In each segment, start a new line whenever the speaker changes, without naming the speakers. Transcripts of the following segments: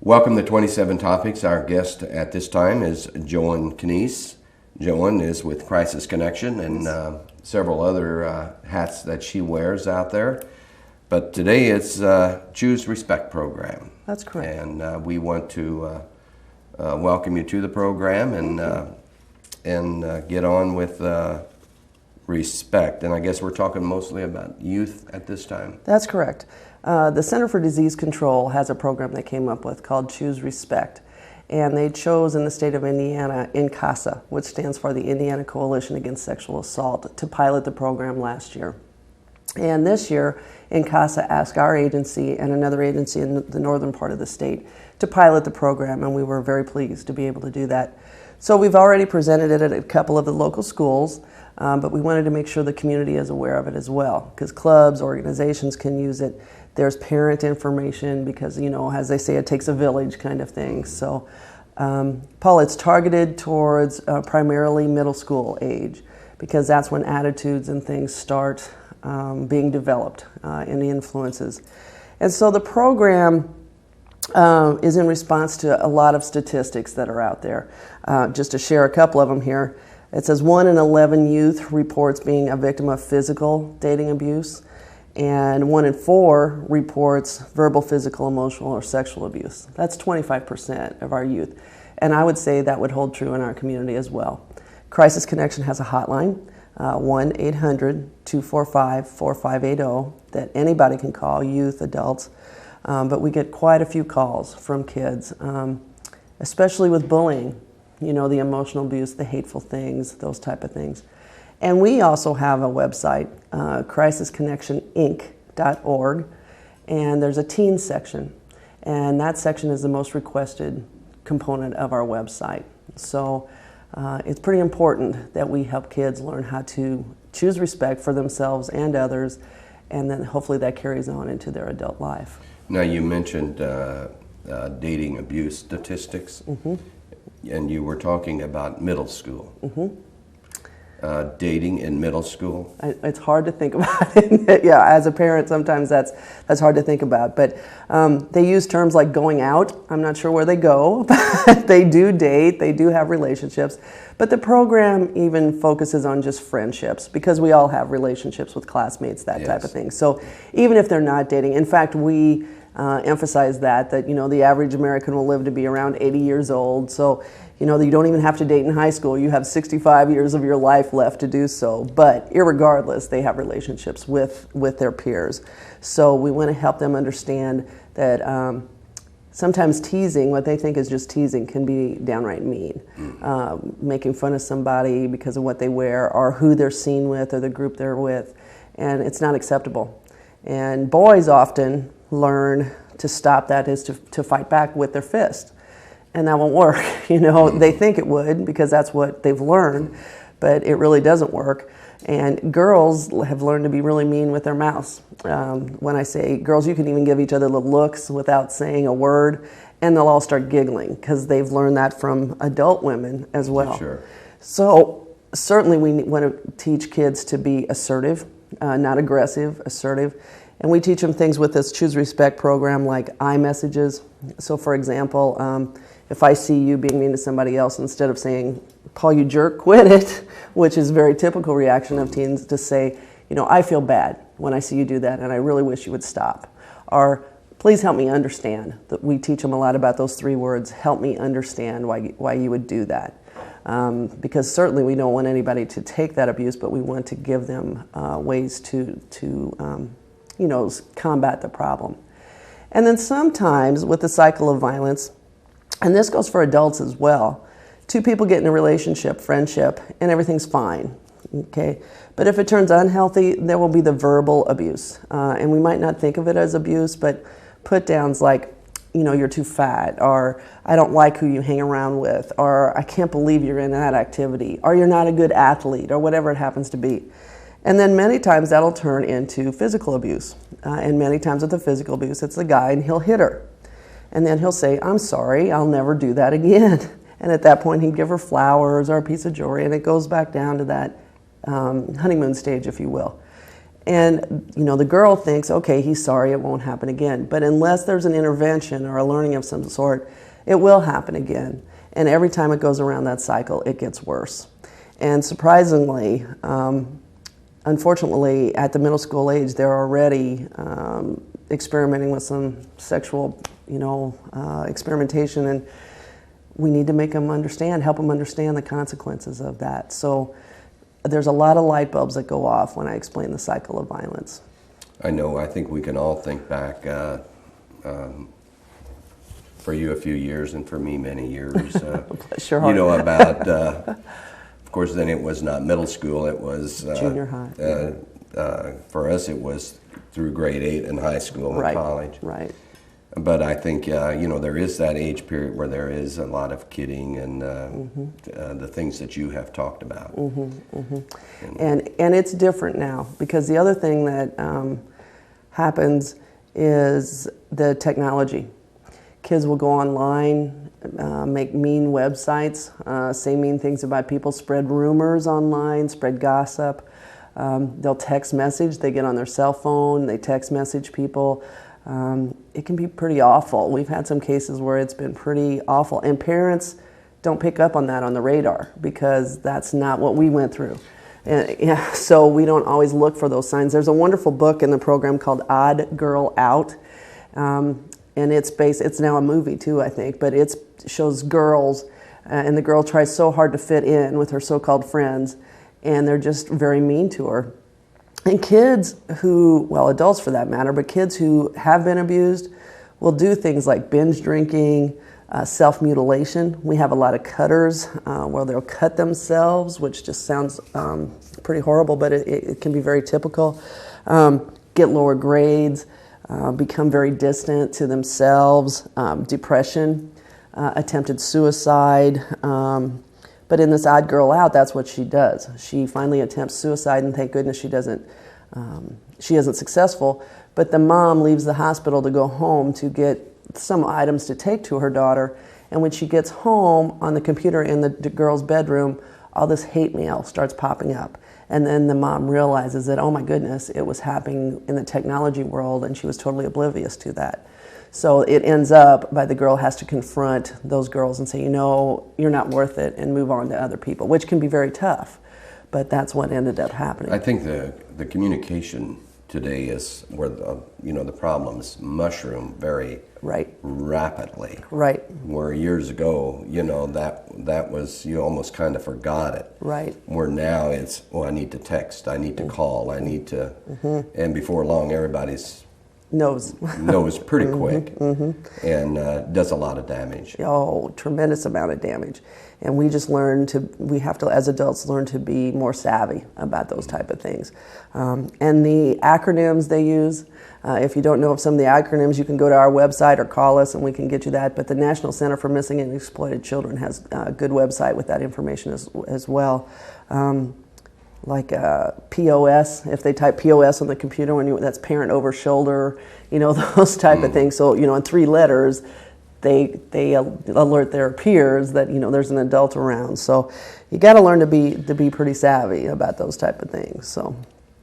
Welcome to 27 Topics. Our guest at this time is Joan Knies. Joan is with Crisis Connection and several other hats that she wears out there. But today it's Choose Respect program.
That's correct.
And we want to welcome you to the program and get on with respect. And I guess we're talking mostly about youth at this time.
That's correct. The Center for Disease Control has a program they came up with called Choose Respect. And they chose in the state of Indiana, INCASA, which stands for the Indiana Coalition Against Sexual Assault, to pilot the program last year. And this year, INCASA asked our agency and another agency in the northern part of the state to pilot the program, and we were very pleased to be able to do that. So we've already presented it at a couple of the local schools, but we wanted to make sure the community is aware of it as well, because clubs, organizations can use it. There's parent information because, you know, as they say, it takes a village kind of thing. So, Paul, it's targeted towards primarily middle school age, because that's when attitudes and things start being developed in the influences. And so the program is in response to a lot of statistics that are out there. Just to share a couple of them here, it says 1 in 11 youth reports being a victim of physical dating abuse, and 1 in 4 reports verbal, physical, emotional, or sexual abuse. That's 25% of our youth. And I would say that would hold true in our community as well. Crisis Connection has a hotline, 1-800-245-4580, that anybody can call, youth, adults. But we get quite a few calls from kids, especially with bullying, you know, the emotional abuse, the hateful things, those type of things. And we also have a website, crisisconnectioninc.org, and there's a teen section, and that section is the most requested component of our website. So it's pretty important that we help kids learn how to choose respect for themselves and others, and then hopefully that carries on into their adult life.
Now, you mentioned dating abuse statistics, and you were talking about middle school. Dating in middle school?
It's hard to think about it. Yeah, as a parent, sometimes that's hard to think about. But they use terms like going out. I'm not sure where they go, but they do date, they do have relationships. But the program even focuses on just friendships, because we all have relationships with classmates, that type of thing. So even if they're not dating, in fact, we emphasize that, you know, the average American will live to be around 80 years old. So, you know, you don't even have to date in high school. You have 65 years of your life left to do so. But irregardless, they have relationships with their peers. So we want to help them understand that sometimes teasing, what they think is just teasing, can be downright mean. Making fun of somebody because of what they wear or who they're seen with or the group they're with. And it's not acceptable. And boys often learn to stop that is to fight back with their fist. And that won't work. You know, they think it would because that's what they've learned, but it really doesn't work. And girls have learned to be really mean with their mouths. When I say girls, you can even give each other little looks without saying a word, and they'll all start giggling because they've learned that from adult women as well.
Sure.
So certainly we want to teach kids to be assertive, not aggressive, assertive. And we teach them things with this Choose Respect program like I messages. So for example, if I see you being mean to somebody else, instead of saying, Paul, you jerk, quit it, which is a very typical reaction of teens, to say, you know, I feel bad when I see you do that and I really wish you would stop. Or please help me understand. That we teach them a lot about those 3 words, help me understand why you would do that. Because certainly we don't want anybody to take that abuse, but we want to give them ways to you know, combat the problem. And then sometimes with the cycle of violence, and this goes for adults as well, 2 people get in a relationship, friendship, and everything's fine, okay? But if it turns unhealthy, there will be the verbal abuse. And we might not think of it as abuse, but put downs like, you know, you're too fat, or I don't like who you hang around with, or I can't believe you're in that activity, or you're not a good athlete, or whatever it happens to be. And then many times that'll turn into physical abuse. And many times with the physical abuse, it's the guy and he'll hit her. And then he'll say, I'm sorry, I'll never do that again. And at that point, he'd give her flowers or a piece of jewelry, and it goes back down to that honeymoon stage, if you will. And, the girl thinks, okay, he's sorry, it won't happen again. But unless there's an intervention or a learning of some sort, it will happen again. And every time it goes around that cycle, it gets worse. And surprisingly, unfortunately, at the middle school age, they're already experimenting with some sexual, experimentation, and we need to make them understand, help them understand the consequences of that. So there's a lot of light bulbs that go off when I explain the cycle of violence.
I think we can all think back, for you a few years and for me many years, about, of course, then it was not middle school, it was
junior high.
For us, it was through grade 8 in high school and college.
Right.
But I think, there is that age period where there is a lot of kidding and the things that you have talked about.
And it's different now, because the other thing that happens is the technology. Kids will go online, make mean websites, say mean things about people, spread rumors online, spread gossip. They'll text message, they get on their cell phone, they text message people. It can be pretty awful. We've had some cases where it's been pretty awful, and parents don't pick up on that on the radar because that's not what we went through. So we don't always look for those signs. There's a wonderful book in the program called Odd Girl Out, and it's now a movie too, I think, but it shows girls, and the girl tries so hard to fit in with her so-called friends, and they're just very mean to her. And kids adults for that matter, but kids who have been abused will do things like binge drinking, self-mutilation. We have a lot of cutters where they'll cut themselves, which just sounds pretty horrible, but it can be very typical. Get lower grades, become very distant to themselves, depression, attempted suicide. But in this Odd Girl Out, that's what she does. She finally attempts suicide, and thank goodness she isn't successful. But the mom leaves the hospital to go home to get some items to take to her daughter. And when she gets home, on the computer in the girl's bedroom, all this hate mail starts popping up. And then the mom realizes that, oh my goodness, it was happening in the technology world, and she was totally oblivious to that. So it ends up by the girl has to confront those girls and say, you're not worth it, and move on to other people, which can be very tough. But that's what ended up happening.
I think the communication today is where the problems mushroom very rapidly.
Right.
Where years ago, that was, you almost kind of forgot it.
Right.
Where now it's, I need to text, I need to call, I need to, and before long everybody's knows pretty quick and does a lot of damage.
Oh, tremendous amount of damage. And we just we have to, as adults, learn to be more savvy about those type of things. And the acronyms they use, if you don't know of some of the acronyms, you can go to our website or call us and we can get you that. But the National Center for Missing and Exploited Children has a good website with that information as well. Like POS, if they type POS on the computer, that's parent over shoulder, those type of things. So, in 3 letters, they alert their peers that, there's an adult around. So you got to learn to be pretty savvy about those type of things. So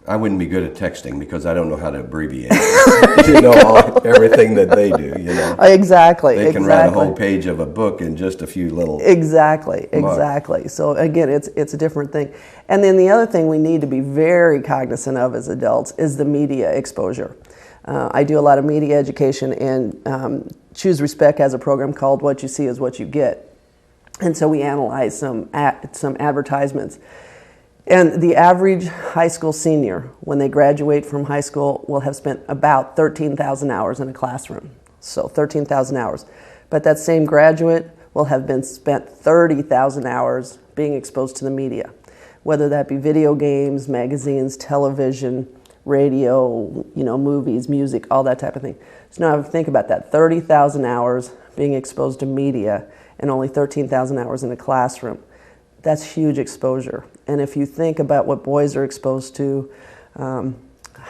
I wouldn't be good at texting because I don't know how to abbreviate. Everything that they do,
Exactly.
They can write a whole page of a book in just a few little
Exactly.
marks.
So again, it's a different thing. And then the other thing we need to be very cognizant of as adults is the media exposure. I do a lot of media education, and Choose Respect has a program called What You See Is What You Get. And so we analyze some advertisements. And the average high school senior, when they graduate from high school, will have spent about 13,000 hours in a classroom. So 13,000 hours. But that same graduate will have been spent 30,000 hours being exposed to the media, whether that be video games, magazines, television, radio, movies, music, all that type of thing. So now think about that, 30,000 hours being exposed to media and only 13,000 hours in a classroom. That's huge exposure. And if you think about what boys are exposed to,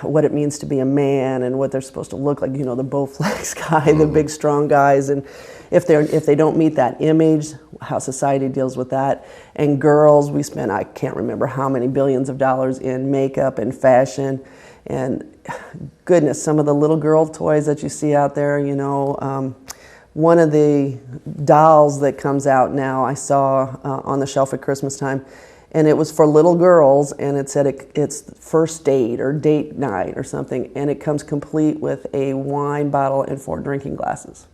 what it means to be a man and what they're supposed to look like, the Bowflex guy, the big strong guys, and if they don't meet that image, how society deals with that. And girls, we spend, I can't remember how many billions of dollars in makeup and fashion, And goodness, some of the little girl toys that you see out there, you know, one of the dolls that comes out now I saw on the shelf at Christmas time, and it was for little girls, and it said it's first date or date night or something, and it comes complete with a wine bottle and 4 drinking glasses.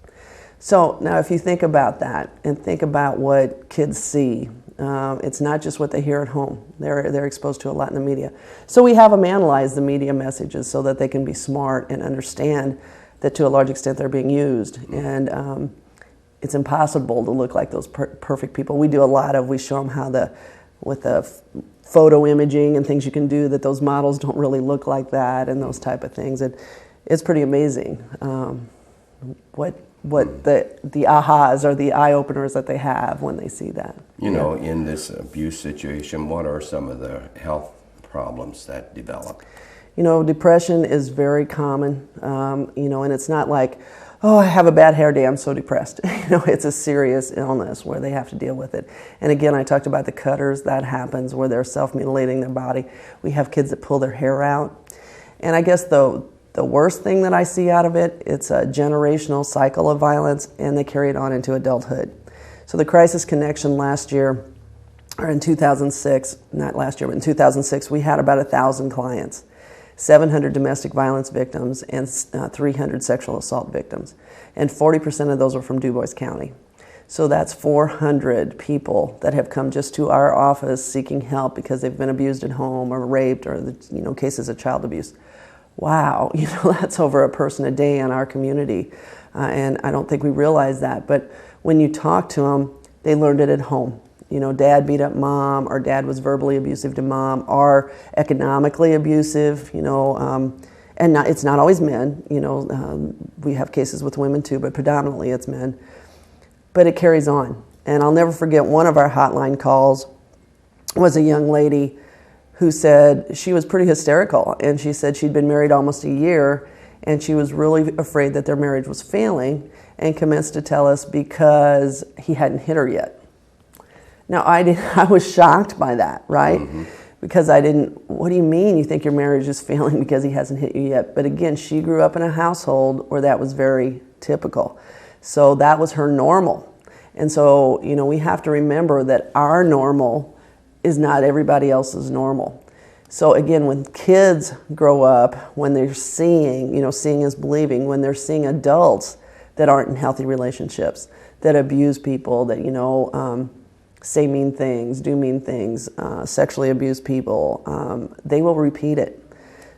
So now if you think about that and think about what kids see, it's not just what they hear at home. They're exposed to a lot in the media. So we have them analyze the media messages so that they can be smart and understand that to a large extent they're being used. And it's impossible to look like those perfect people. We show them how with the photo imaging and things you can do, that those models don't really look like that and those type of things. And it's pretty amazing what the ahas or the eye openers that they have when they see that.
You know, in this abuse situation, what are some of the health problems that develop?
You know, depression is very common, you know, and it's not like, oh, I have a bad hair day, I'm so depressed. You know, it's a serious illness where they have to deal with it. And again, I talked about the cutters. That happens where they're self-mutilating their body. We have kids that pull their hair out. And I guess the worst thing that I see out of it, it's a generational cycle of violence, and they carry it on into adulthood. So the Crisis Connection last year, or in 2006, not last year, but in 2006, we had about 1,000 clients. 700 domestic violence victims and 300 sexual assault victims. And 40% of those were from Du Bois County. So that's 400 people that have come just to our office seeking help because they've been abused at home or raped or, you know, cases of child abuse. Wow, you know, that's over a person a day in our community. And I don't think we realize that. But when you talk to them, they learned it at home. You know, dad beat up mom, or dad was verbally abusive to mom, or economically abusive, you know, and it's not always men, you know, we have cases with women too, but predominantly it's men. But it carries on. And I'll never forget one of our hotline calls was a young lady who said she was pretty hysterical, and she said she'd been married almost a year, and she was really afraid that their marriage was failing, and commenced to tell us because he hadn't hit her yet. Now, I was shocked by that, right? Mm-hmm. Because what do you mean you think your marriage is failing because he hasn't hit you yet? But again, she grew up in a household where that was very typical. So that was her normal. And so, you know, we have to remember that our normal is not everybody else's normal. So again, when kids grow up, when they're seeing, you know, seeing is believing, when they're seeing adults that aren't in healthy relationships, that abuse people, that, you know, say mean things, do mean things, sexually abuse people, they will repeat it.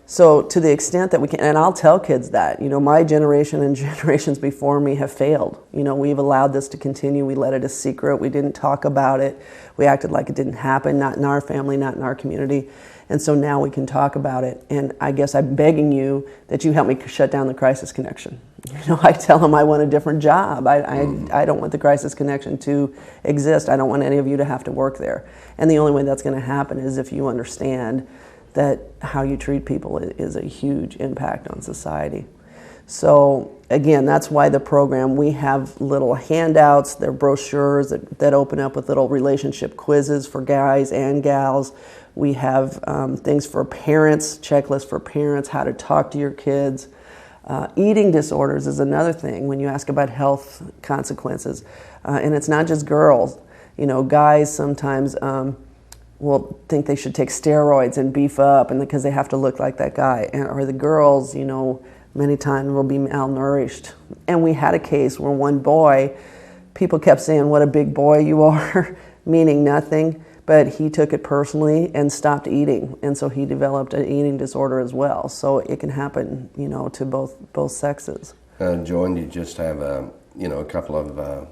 So to the extent that we can, and I'll tell kids that, you know, my generation and generations before me have failed. You know, we've allowed this to continue. We let it a secret. We didn't talk about it. We acted like it didn't happen, not in our family, not in our community. And so now we can talk about it. And I guess I'm begging you that you help me shut down the Crisis Connection. You know, I tell them I want a different job. I don't want the Crisis Connection to exist. I don't want any of you to have to work there. And the only way that's going to happen is if you understand that how you treat people is a huge impact on society. So again, that's why the program, we have little handouts, they're brochures that open up with little relationship quizzes for guys and gals. We have things for parents, checklists for parents, how to talk to your kids. Eating disorders is another thing when you ask about health consequences. And it's not just girls. You know, guys sometimes will think they should take steroids and beef up and because they have to look like that guy. Or the girls, you know, many times will be malnourished. And we had a case where one boy, people kept saying, what a big boy you are, meaning nothing. But he took it personally and stopped eating, and so he developed an eating disorder as well. So it can happen, you know, to both sexes.
Joan, you just have a couple of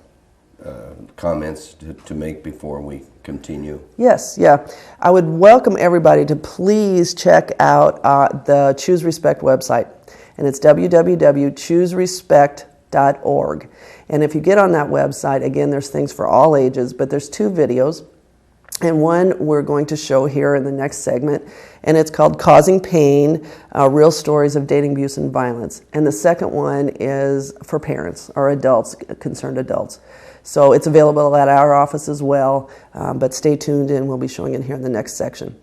comments to make before we continue.
Yes, yeah. I would welcome everybody to please check out the Choose Respect website, and it's www.chooserespect.org. And if you get on that website, again, there's things for all ages, but there's 2 videos. And one we're going to show here in the next segment, and it's called Causing Pain, Real Stories of Dating Abuse and Violence. And the second one is for parents or adults, concerned adults. So it's available at our office as well, but stay tuned and we'll be showing it here in the next section.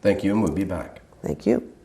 Thank you, and we'll be back.
Thank you.